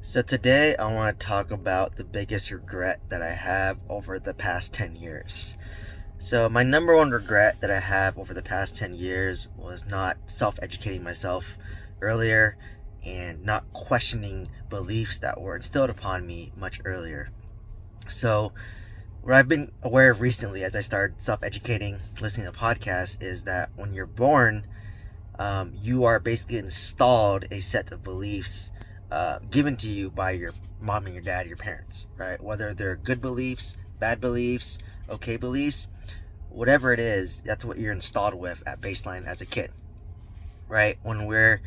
So today I want to talk about the biggest regret that I have over the past 10 years. So my number one regret that I have over the past 10 years was not self-educating myself earlier and not questioning beliefs that were instilled upon me much earlier. So what I've been aware of recently as I started self-educating, listening to podcasts, is that when you're born, you are basically installed a set of beliefs given to you by your mom and your dad, your parents, right? Whether they're good beliefs, bad beliefs, okay beliefs, whatever it is, that's what you're installed with at baseline as a kid, right? When we're,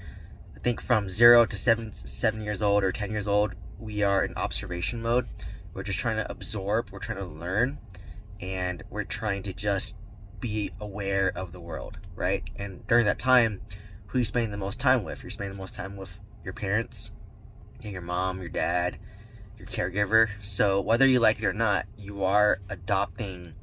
I think, from 0 to 7 years old or 10 years old, we are in observation mode. We're just trying to absorb, we're trying to learn, and we're trying to just be aware of the world, right? And during that time, who are you spending the most time with? You're spending the most time with your parents, your mom, your dad, your caregiver. So whether you like it or not, you are adopting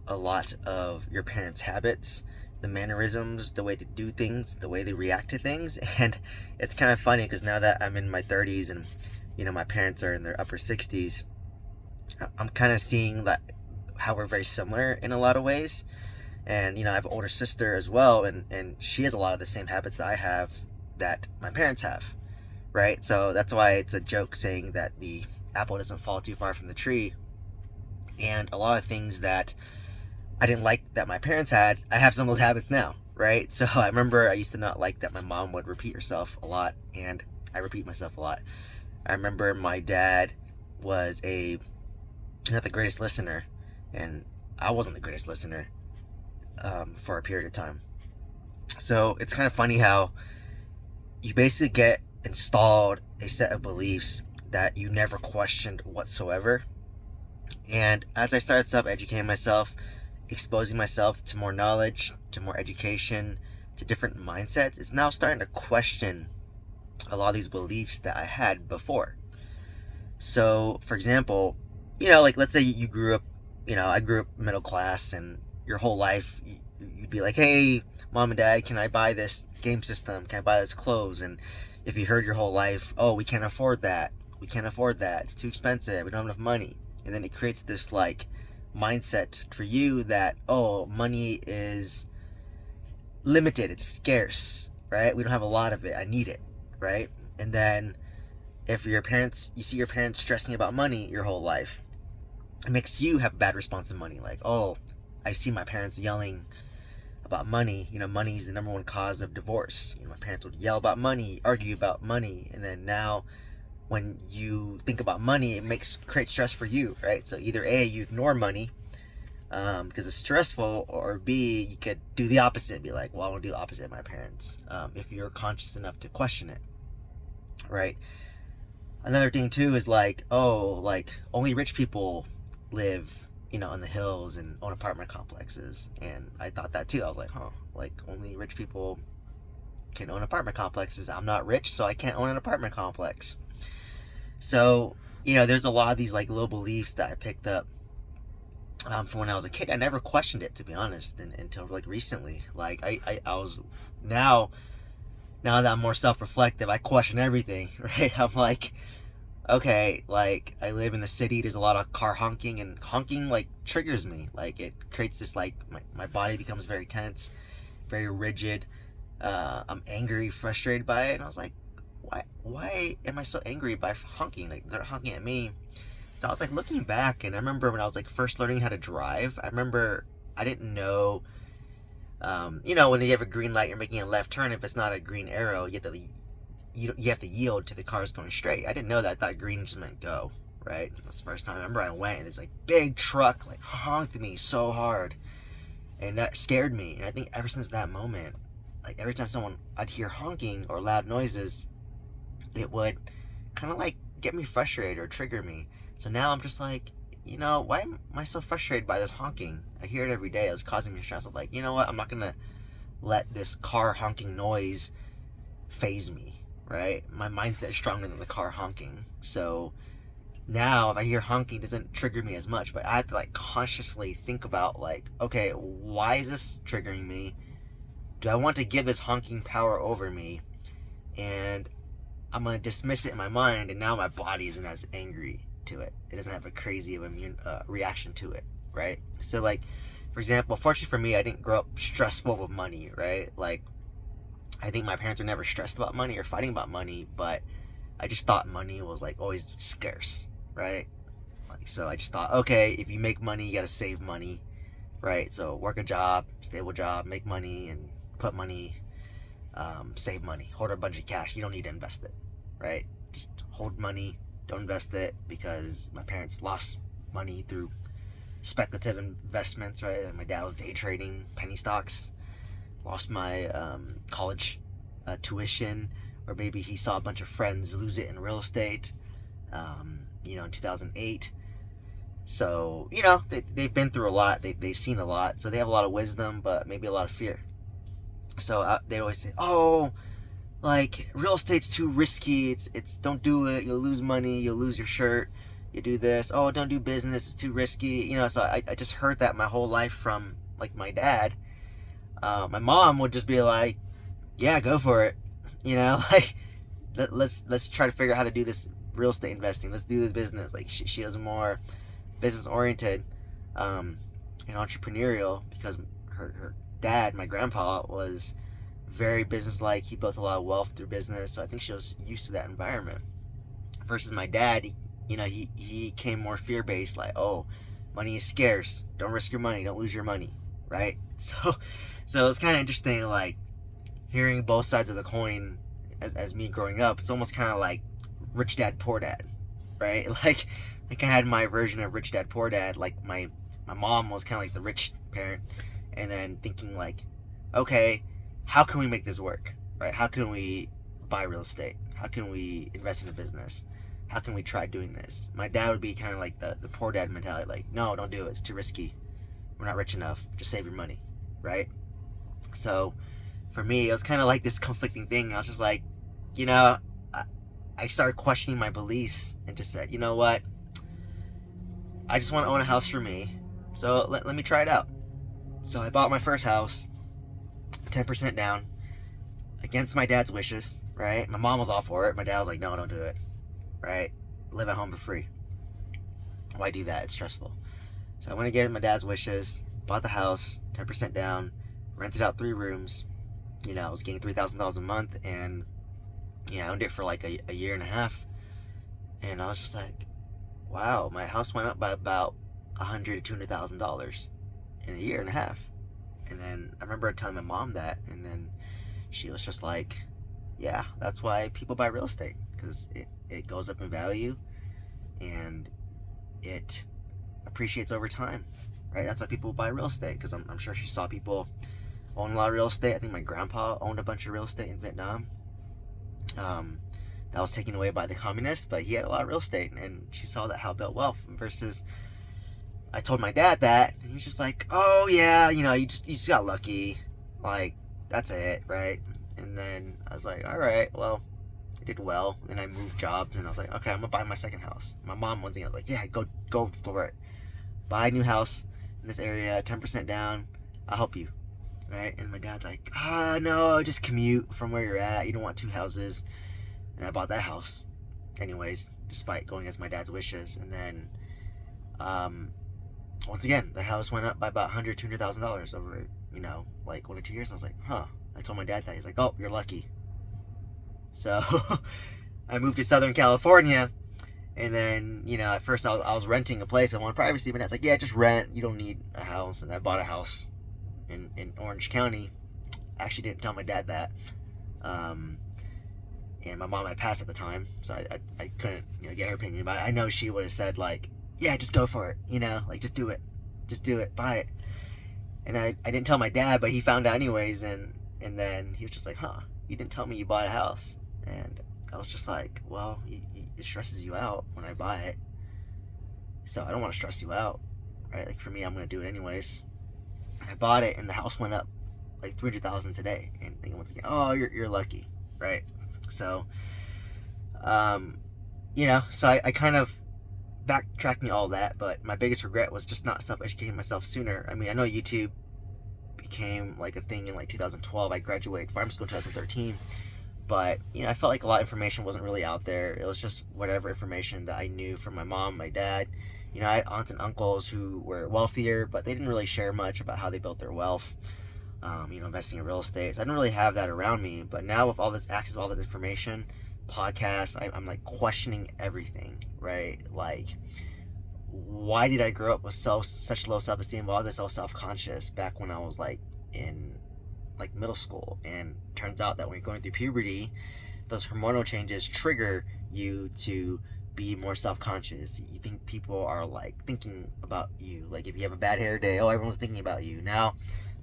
a lot of your parents' habits, the mannerisms, the way to do things, the way they react to things. And it's kind of funny because now that I'm in my 30s and my parents are in their upper 60s, I'm kind of seeing that how we're very similar in a lot of ways. And I have an older sister as well, and she has a lot of the same habits that I have, that my parents have, right? So that's why it's a joke saying that the apple doesn't fall too far from the tree. And a lot of things that I didn't like that my parents had, I have some of those habits now, right? So I remember I used to not like that my mom would repeat herself a lot, and I repeat myself a lot. I remember my dad was not the greatest listener, and I wasn't the greatest listener for a period of time. So it's kind of funny how you basically get installed a set of beliefs that you never questioned whatsoever. And as I started self-educating myself, exposing myself to more knowledge, to more education, to different mindsets, it's now starting to question a lot of these beliefs that I had before. So, for example, like let's say you grew up, I grew up middle class, and your whole life you'd be like, hey, mom and dad, can I buy this game system? Can I buy this clothes? And if you heard your whole life, oh, we can't afford that. We can't afford that. It's too expensive. We don't have enough money. And then it creates this like mindset for you that, oh, money is limited. It's scarce, right? We don't have a lot of it. I need it, right? And then if you see your parents stressing about money your whole life, it makes you have a bad response to money. Like, oh, I see my parents yelling about money. Money is the number one cause of divorce. My parents would yell about money, argue about money, and then now when you think about money, it creates stress for you, right? So either A, you ignore money because it's stressful, or B, you could do the opposite, be like, well, I want to do the opposite of my parents, if you're conscious enough to question it, right? Another thing too is like, oh, like only rich people live in the hills and own apartment complexes. And I thought that too. I was like, like only rich people can own apartment complexes. I'm not rich, so I can't own an apartment complex. So, there's a lot of these like little beliefs that I picked up from when I was a kid. I never questioned it, to be honest, until like recently. Like I was now that I'm more self-reflective, I question everything, right? I'm like, okay, like I live in the city, there's a lot of car honking, and honking like triggers me. Like it creates this like my body becomes very tense, very rigid. I'm angry, frustrated by it, and I was like, why am I so angry by honking? Like they're honking at me. So I was like looking back, and I remember when I was like first learning how to drive, I remember I didn't know, when you have a green light, you're making a left turn. If it's not a green arrow, you have to yield to the cars going straight. I didn't know that. I thought green just meant go, right? That's the first time. I remember I went, and this like big truck like honked me so hard, and that scared me. And I think ever since that moment, like every time I'd hear honking or loud noises, it would kind of like get me frustrated or trigger me. So now I'm just like, why am I so frustrated by this honking? I hear it every day. It was causing me stress. I'm like, you know what? I'm not gonna let this car honking noise phase me, right? My mindset is stronger than the car honking. So now if I hear honking, it doesn't trigger me as much, but I have to like consciously think about like, okay, why is this triggering me? Do I want to give this honking power over me? And I'm gonna dismiss it in my mind, and now my body isn't as angry to it. It doesn't have a crazy of immune reaction to it, right? So like, for example, fortunately for me, I didn't grow up stressful with money, right? Like, I think my parents were never stressed about money or fighting about money, but I just thought money was like always scarce, right? Like, so I just thought, okay, if you make money, you gotta save money, right? So work a job, stable job, make money, and put money, save money, hold a bunch of cash. You don't need to invest it, right? Just hold money, don't invest it, because my parents lost money through speculative investments, right? And my dad was day trading penny stocks, lost my college tuition, or maybe he saw a bunch of friends lose it in real estate, in 2008. So, they've been through a lot, they've seen a lot, so they have a lot of wisdom, but maybe a lot of fear. So they always say, oh, like, real estate's too risky, it's don't do it, you'll lose money, you'll lose your shirt, you do this, oh, don't do business, it's too risky. So I just heard that my whole life from, like, my dad. My mom would just be like, yeah, go for it, like, let's try to figure out how to do this real estate investing, let's do this business. Like, she was more business oriented, and entrepreneurial, because her dad, my grandpa, was very business-like. He built a lot of wealth through business, so I think she was used to that environment. Versus my dad, he came more fear-based, like, oh, money is scarce, don't risk your money, don't lose your money, right? So it's kind of interesting, like, hearing both sides of the coin. As me growing up, it's almost kind of like Rich Dad Poor Dad, right? Like I kind of had my version of Rich Dad Poor Dad. Like my mom was kind of like the rich parent, and then thinking like, okay, how can we make this work, right? How can we buy real estate? How can we invest in a business? How can we try doing this? My dad would be kind of like the poor dad mentality, like, no, don't do it, it's too risky, we're not rich enough, just save your money, right? So for me, it was kind of like this conflicting thing. I was just like, I started questioning my beliefs and just said, you know what, I just want to own a house for me, so let me try it out. So I bought my first house, 10% down, against my dad's wishes, right? My mom was all for it. My dad was like, no, don't do it, right? Live at home for free. Why do that? It's stressful. So I went against my dad's wishes, bought the house, 10% down, rented out 3 rooms. I was getting $3,000 a month, and I owned it for like a year and a half. And I was just like, wow, my house went up by about $100,000 to $200,000 in a year and a half. And then I remember telling my mom that, and then she was just like, yeah, that's why people buy real estate, because it goes up in value and it appreciates over time, right? That's why people buy real estate, because I'm sure she saw people own a lot of real estate. I think my grandpa owned a bunch of real estate in Vietnam. That was taken away by the communists, but he had a lot of real estate, and she saw that how it built wealth. Versus, I told my dad that, and he's just like, oh yeah, you just got lucky, like, that's it, right? And then I was like, all right, well, I did well. Then I moved jobs, and I was like, okay, I'm gonna buy my second house. My mom one thing, I was like, yeah, go for it, buy a new house in this area, 10% down, I'll help you, right? And my dad's like, no, just commute from where you're at, you don't want 2 houses. And I bought that house anyways, despite going against my dad's wishes. And then once again, the house went up by about $100,000, $200,000 over like 1 or 2 years. I was like, I told my dad that. He's like, oh, you're lucky. So I moved to Southern California, and then at first I was renting a place. I wanted privacy. My dad's like, yeah, just rent, you don't need a house. And I bought a house in Orange County. I actually didn't tell my dad that, and my mom had passed at the time, so I couldn't get her opinion, but I know she would have said like, yeah, just go for it, like, just do it, buy it. And I didn't tell my dad, but he found out anyways, and then he was just like, you didn't tell me you bought a house. And I was just like, well, it stresses you out when I buy it, so I don't want to stress you out, right? Like, for me, I'm gonna do it anyways. And I bought it, and the house went up like $300,000 today. And once again, oh, you're lucky, right? So so I kind of backtracking all that, but my biggest regret was just not self-educating myself sooner. I mean, I know YouTube became like a thing in like 2012. I graduated pharmacy school in 2013, But, I felt like a lot of information wasn't really out there. It was just whatever information that I knew from my mom, my dad. I had aunts and uncles who were wealthier, but they didn't really share much about how they built their wealth, investing in real estate. So I didn't really have that around me. But now with all this access, all this information, podcasts, I'm like questioning everything, right? Like, why did I grow up with such low self-esteem? Why was I so self-conscious back when I was like in like middle school? And turns out that when you're going through puberty, those hormonal changes trigger you to be more self-conscious. You think people are like thinking about you. Like if you have a bad hair day, oh, everyone's thinking about you. Now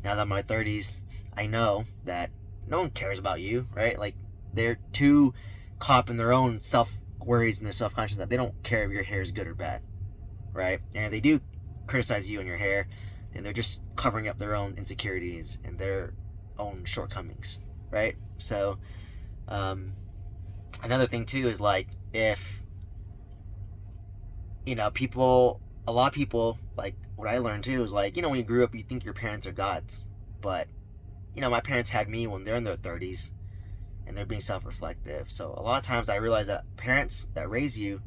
that I'm in my 30s, I know that no one cares about you, right? Like they're too caught up in their own self-worries and their self-conscious that they don't care if your hair is good or bad, right? And if they do criticize you and your hair, then they're just covering up their own insecurities and their own shortcomings, right? So another thing too is like if a lot of people, like what I learned too is like, when you grew up you think your parents are gods, but my parents had me when they're in their 30s and they're being self-reflective. So a lot of times I realize that parents that raise you,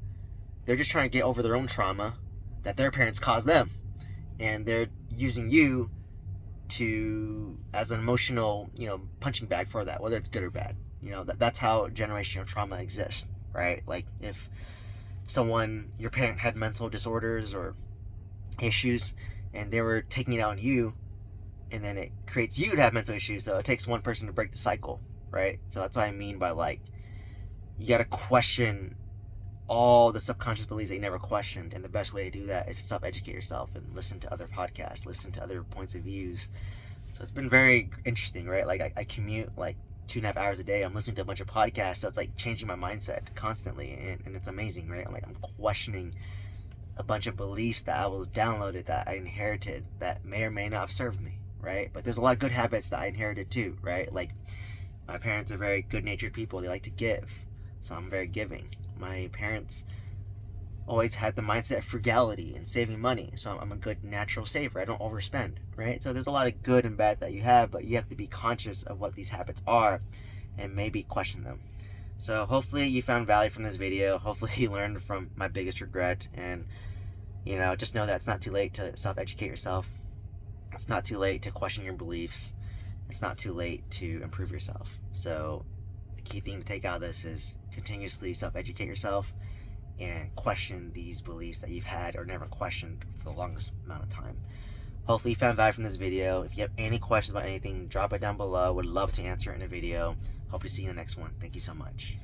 they're just trying to get over their own trauma that their parents caused them, and they're using you as an emotional punching bag for that, whether it's good or bad. That's how generational trauma exists, right? Like if your parent had mental disorders or issues and they were taking it out on you, and then it creates you to have mental issues. So it takes one person to break the cycle, right? So that's what I mean by like, you got to question all the subconscious beliefs that you never questioned, and the best way to do that is to self-educate yourself and listen to other podcasts, listen to other points of views. So it's been very interesting, right? Like I commute like 2.5 hours a day. I'm listening to a bunch of podcasts, so it's like changing my mindset constantly, and it's amazing, right? I'm questioning a bunch of beliefs that I was downloaded, that I inherited, that may or may not have served me, right? But there's a lot of good habits that I inherited too, right? Like my parents are very good-natured people. They like to give, so I'm very giving. My parents always had the mindset of frugality and saving money, so I'm a good natural saver. I don't overspend, right? So there's a lot of good and bad that you have, but you have to be conscious of what these habits are and maybe question them. So hopefully you found value from this video. Hopefully you learned from my biggest regret, and just know that it's not too late to self-educate yourself. It's not too late to question your beliefs. It's not too late to improve yourself. So the key thing to take out of this is continuously self-educate yourself and question these beliefs that you've had or never questioned for the longest amount of time. Hopefully you found value from this video. If you have any questions about anything, drop it down below. Would love to answer it in a video. Hope to see you in the next one. Thank you so much.